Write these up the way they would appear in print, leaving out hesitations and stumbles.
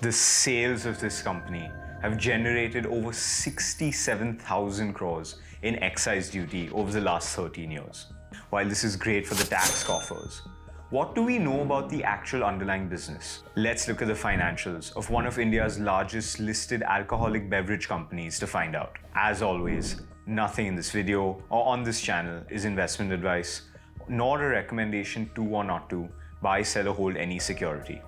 The sales of this company have generated over 67,000 crores in excise duty over the last 13 years. While this is great for the tax coffers, what do we know about the actual underlying business? Let's look at the financials of one of India's largest listed alcoholic beverage companies to find out. As always, nothing in this video or on this channel is investment advice, nor a recommendation to or not to buy, sell, or hold any security.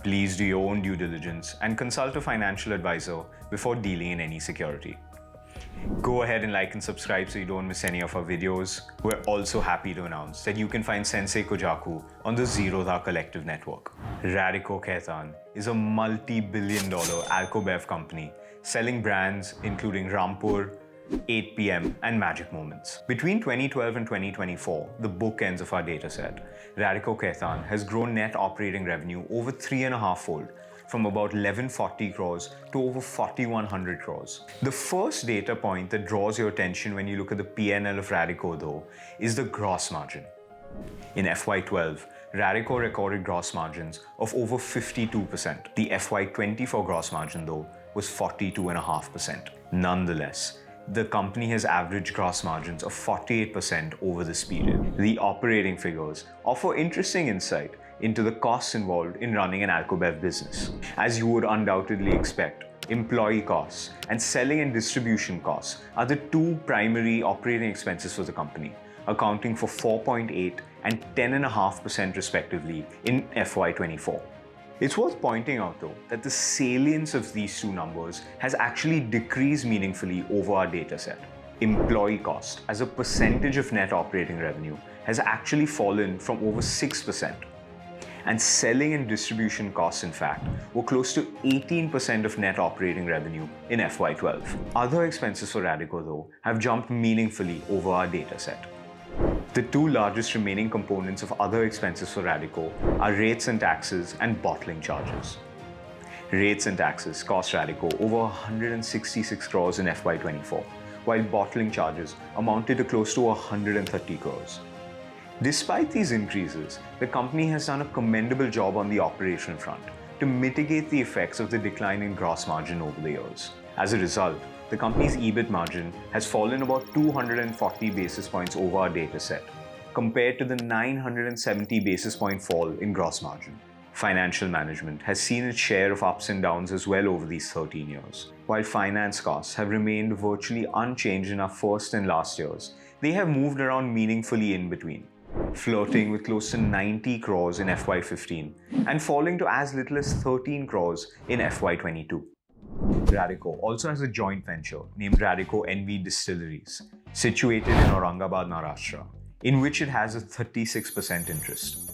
Please do your own due diligence and consult a financial advisor before dealing in any security. Go ahead and like and subscribe so you don't miss any of our videos. We're also happy to announce that you can find Sensei Kojaku on the Zerodha Collective Network. Radico Khaitan is a multi-billion-dollar alco-bev company selling brands including Rampur, 8 PM, and Magic Moments. Between 2012 and 2024, the bookends of our dataset, Radico Khaitan has grown net operating revenue over 3.5-fold, from about 1140 crores to over 4100 crores. The first data point that draws your attention when you look at the P&L of Radico, though, is the gross margin. In FY12, Radico recorded gross margins of over 52%. The FY24 gross margin, though, was 42.5%. Nonetheless, the company has averaged gross margins of 48% over this period. The operating figures offer interesting insight into the costs involved in running an alco-bev business. As you would undoubtedly expect, employee costs and selling and distribution costs are the two primary operating expenses for the company, accounting for 4.8% and 10.5% respectively in FY24. It's worth pointing out, though, that the salience of these two numbers has actually decreased meaningfully over our dataset. Employee cost as a percentage of net operating revenue has actually fallen from over 6%. And selling and distribution costs, in fact, were close to 18% of net operating revenue in FY12. Other expenses for Radico, though, have jumped meaningfully over our dataset. The two largest remaining components of other expenses for Radico are rates and taxes and bottling charges. Rates and taxes cost Radico over 166 crores in FY24, while bottling charges amounted to close to 130 crores. Despite these increases, the company has done a commendable job on the operation front to mitigate the effects of the decline in gross margin over the years. As a result, the company's EBIT margin has fallen about 240 basis points over our dataset, compared to the 970 basis point fall in gross margin. Financial management has seen its share of ups and downs as well over these 13 years. While finance costs have remained virtually unchanged in our first and last years, they have moved around meaningfully in between, flirting with close to 90 crores in FY15 and falling to as little as 13 crores in FY22. Radico also has a joint venture named Radico NV Distilleries, situated in Aurangabad, Maharashtra, in which it has a 36% interest.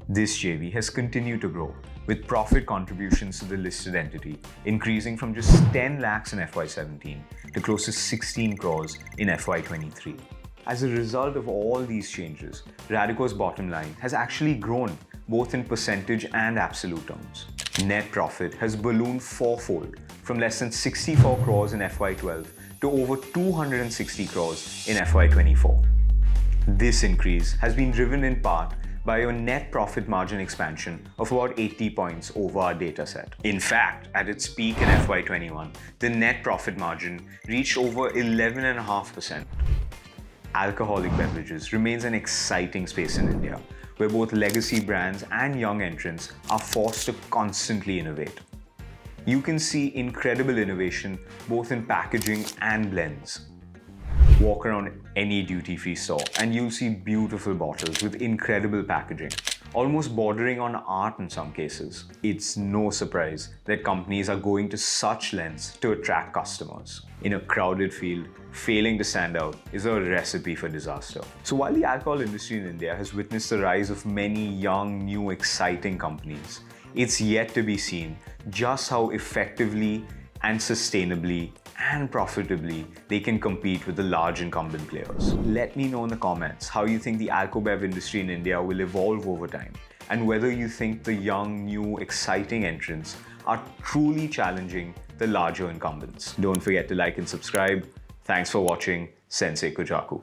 This JV has continued to grow, with profit contributions to the listed entity increasing from just 10 lakhs in FY17 to close to 16 crores in FY23. As a result of all these changes, Radico's bottom line has actually grown both in percentage and absolute terms. Net profit has ballooned fourfold, from less than 64 crores in FY12 to over 260 crores in FY24. This increase has been driven in part by a net profit margin expansion of about 80 points over our dataset. In fact, at its peak in FY21, the net profit margin reached over 11.5%. Alcoholic beverages remains an exciting space in India, where both legacy brands and young entrants are forced to constantly innovate. You can see incredible innovation both in packaging and blends. Walk around any duty-free store and you'll see beautiful bottles with incredible packaging, almost bordering on art in some cases. It's no surprise that companies are going to such lengths to attract customers. In a crowded field, failing to stand out is a recipe for disaster. So while the alcohol industry in India has witnessed the rise of many young, new, exciting companies, it's yet to be seen just how effectively and sustainably and profitably they can compete with the large incumbent players. Let me know in the comments how you think the alco-bev industry in India will evolve over time, and whether you think the young, new, exciting entrants are truly challenging the larger incumbents. Don't forget to like and subscribe. Thanks for watching Sensei Kojaku.